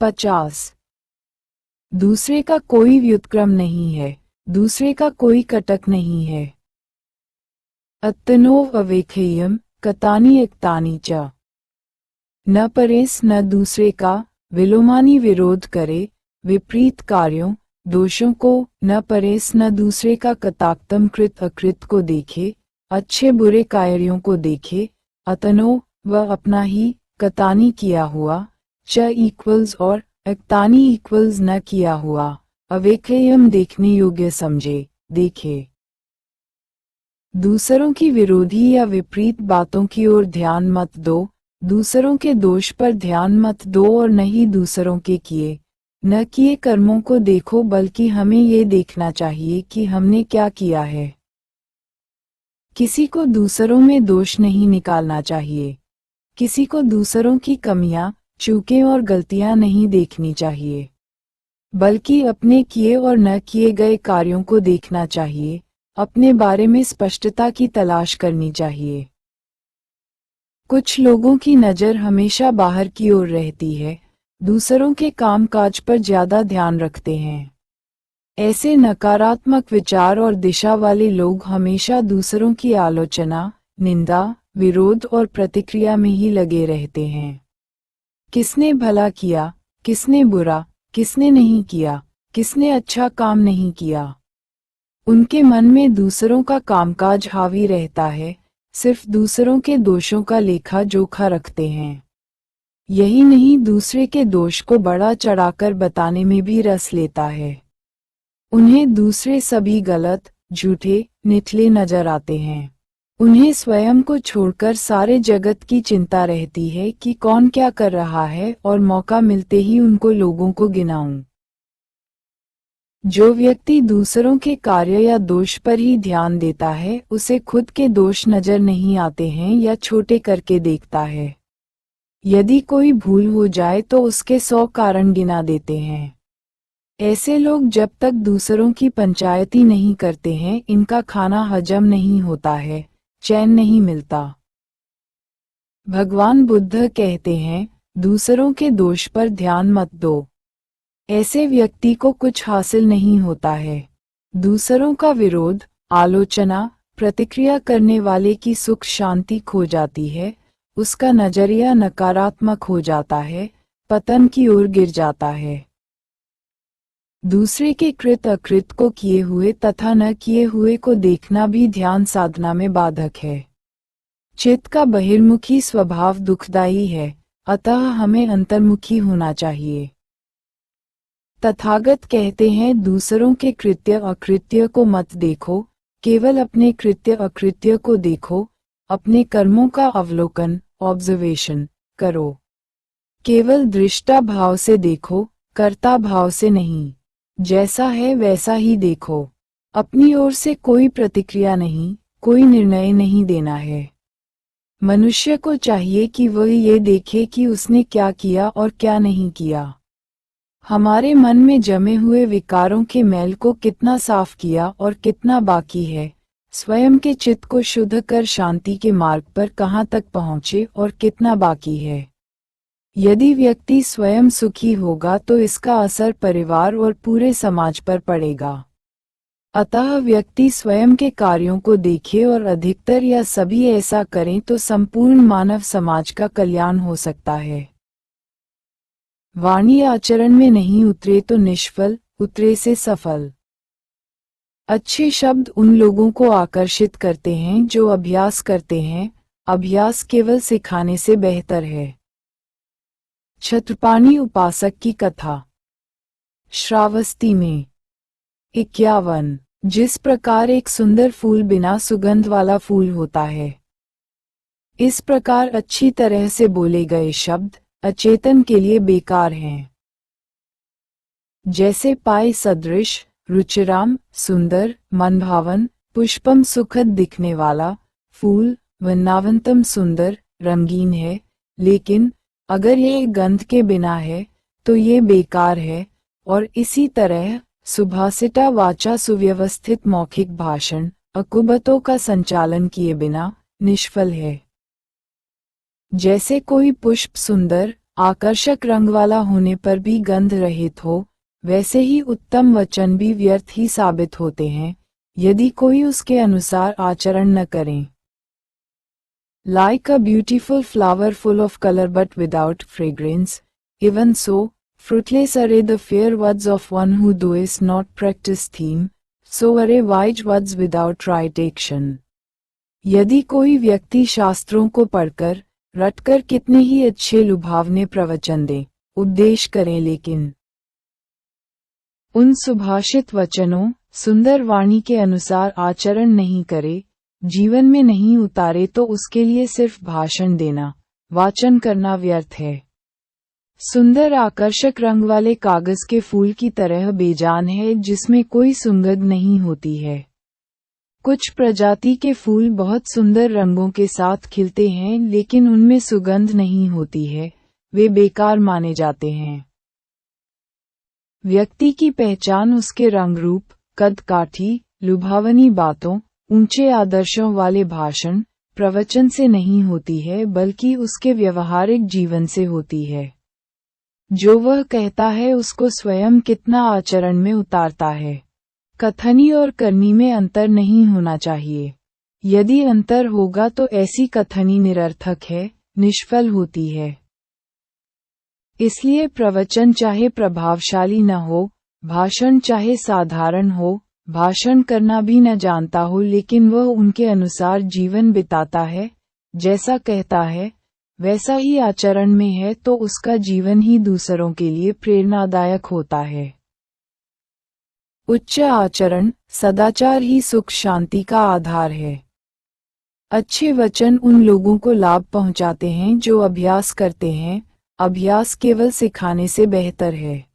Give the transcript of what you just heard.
50। दूसरे का कोई व्युत्क्रम नहीं है, दूसरे का कोई कटक नहीं है। अत्तनोव अवेखेयम कतानी एकतानी च। न परेस न दूसरे का विलोमानी विरोध करे, विपरीत कार्यों दोषों को न परेस न दूसरे का कताक्तम कृत अकृत को देखे, अच्छे बुरे कार्यों को देखे। अतनो वह अपना ही, कतानी किया हुआ, च इक्वल्स और एकतानी इक्वल्स न किया हुआ, अवेखेयम देखने योग्य समझे, देखे। दूसरों की विरोधी या विपरीत बातों की ओर ध्यान मत दो, दूसरों के दोष पर ध्यान मत दो और न ही दूसरों के किए न किए कर्मों को देखो, बल्कि हमें ये देखना चाहिए कि हमने क्या किया है। किसी को दूसरों में दोष नहीं निकालना चाहिए, किसी को दूसरों की कमियां, चूकें और गलतियां नहीं देखनी चाहिए, बल्कि अपने किए और न किए गए कार्यों को देखना चाहिए, अपने बारे में स्पष्टता की तलाश करनी चाहिए। कुछ लोगों की नज़र हमेशा बाहर की ओर रहती है, दूसरों के कामकाज पर ज्यादा ध्यान रखते हैं। ऐसे नकारात्मक विचार और दिशा वाले लोग हमेशा दूसरों की आलोचना, निंदा, विरोध और प्रतिक्रिया में ही लगे रहते हैं। किसने भला किया, किसने बुरा, किसने नहीं किया, किसने अच्छा काम नहीं किया। उनके मन में दूसरों का कामकाज हावी रहता है, सिर्फ दूसरों के दोषों का लेखा जोखा रखते हैं। यही नहीं, दूसरे के दोष को बड़ा चढ़ाकर बताने में भी रस लेता है। उन्हें दूसरे सभी गलत, झूठे, निठले नजर आते हैं। उन्हें स्वयं को छोड़कर सारे जगत की चिंता रहती है कि कौन क्या कर रहा है और मौका मिलते ही उनको लोगों को गिनाऊं। जो व्यक्ति दूसरों के कार्य या दोष पर ही ध्यान देता है, उसे खुद के दोष नजर नहीं आते हैं या छोटे करके देखता है। यदि कोई भूल हो जाए तो उसके 100 कारण गिना देते हैं। ऐसे लोग जब तक दूसरों की पंचायती नहीं करते हैं, इनका खाना हजम नहीं होता है, चैन नहीं मिलता। भगवान बुद्ध कहते हैं, दूसरों के दोष पर ध्यान मत दो। ऐसे व्यक्ति को कुछ हासिल नहीं होता है। दूसरों का विरोध, आलोचना, प्रतिक्रिया करने वाले की सुख शांति खो जाती है, उसका नजरिया नकारात्मक हो जाता है, पतन की ओर गिर जाता है। दूसरे के कृत अकृत को किए हुए तथा न किए हुए को देखना भी ध्यान साधना में बाधक है। चित्त का बहिर्मुखी स्वभाव दुखदायी है, अतः हमें अंतर्मुखी होना चाहिए। तथागत कहते हैं, दूसरों के कृत्य अकृत्य को मत देखो, केवल अपने कृत्य अकृत्य को देखो, अपने कर्मों का अवलोकन, ऑब्जर्वेशन करो। केवल दृष्टा भाव से देखो, कर्ता भाव से नहीं। जैसा है वैसा ही देखो। अपनी ओर से कोई प्रतिक्रिया नहीं, कोई निर्णय नहीं देना है। मनुष्य को चाहिए कि वह ये देखे कि उसने क्या किया और क्या नहीं किया। हमारे मन में जमे हुए विकारों के मैल को कितना साफ किया और कितना बाकी है, स्वयं के चित्त को शुद्ध कर शांति के मार्ग पर कहाँ तक पहुँचे और कितना बाकी है। यदि व्यक्ति स्वयं सुखी होगा तो इसका असर परिवार और पूरे समाज पर पड़ेगा। अतः व्यक्ति स्वयं के कार्यों को देखे और अधिकतर या सभी ऐसा करें तो संपूर्ण मानव समाज का कल्याण हो सकता है। वाणी आचरण में नहीं उतरे तो निष्फल, उतरे से सफल। अच्छे शब्द उन लोगों को आकर्षित करते हैं जो अभ्यास करते हैं, अभ्यास केवल सिखाने से बेहतर है। छत्रपाणी उपासक की कथा। श्रावस्ती में 51। जिस प्रकार एक सुंदर फूल बिना सुगंध वाला फूल होता है, इस प्रकार अच्छी तरह से बोले गए शब्द अचेतन के लिए बेकार हैं। जैसे पाए सदृश, रुचिराम, सुंदर, मनभावन, पुष्पम सुखद दिखने वाला फूल वन्नावंतम सुंदर, रंगीन है, लेकिन अगर यह गंध के बिना है तो ये बेकार है। और इसी तरह सुभाषिता वाचा सुव्यवस्थित मौखिक भाषण अकुबतों का संचालन किए बिना निष्फल है। जैसे कोई पुष्प सुंदर, आकर्षक रंग वाला होने पर भी गंध रहित हो, वैसे ही उत्तम वचन भी व्यर्थ ही साबित होते हैं, यदि कोई उसके अनुसार आचरण न करे। Like a beautiful flower full of color but without fragrance, even so, fruitless are the fair words of one who does not practice theme, so are wise words without right action. यदि कोई व्यक्ति शास्त्रों को पढ़कर, रटकर कितने ही अच्छे लुभावने प्रवचन दे, उपदेश करें लेकिन उन सुभाषित वचनों, सुंदर वाणी के अनुसार आचरण नहीं करे, जीवन में नहीं उतारे तो उसके लिए सिर्फ भाषण देना, वाचन करना व्यर्थ है। सुंदर आकर्षक रंग वाले कागज के फूल की तरह बेजान है जिसमें कोई सुगंध नहीं होती है। कुछ प्रजाति के फूल बहुत सुंदर रंगों के साथ खिलते हैं लेकिन उनमें सुगंध नहीं होती है, वे बेकार माने जाते हैं। व्यक्ति की पहचान उसके रंग रूप, कद काठी, लुभावनी बातों, ऊंचे आदर्शों वाले भाषण, प्रवचन से नहीं होती है बल्कि उसके व्यवहारिक जीवन से होती है। जो वह कहता है उसको स्वयं कितना आचरण में उतारता है। कथनी और करनी में अंतर नहीं होना चाहिए। यदि अंतर होगा तो ऐसी कथनी निरर्थक है, निष्फल होती है। इसलिए प्रवचन चाहे प्रभावशाली न हो, भाषण चाहे साधारण हो, भाषण करना भी न जानता हो लेकिन वह उनके अनुसार जीवन बिताता है, जैसा कहता है, वैसा ही आचरण में है तो उसका जीवन ही दूसरों के लिए प्रेरणादायक होता है। उच्च आचरण, सदाचार ही सुख शांति का आधार है। अच्छे वचन उन लोगों को लाभ पहुंचाते हैं जो अभ्यास करते हैं, अभ्यास केवल सिखाने से बेहतर है।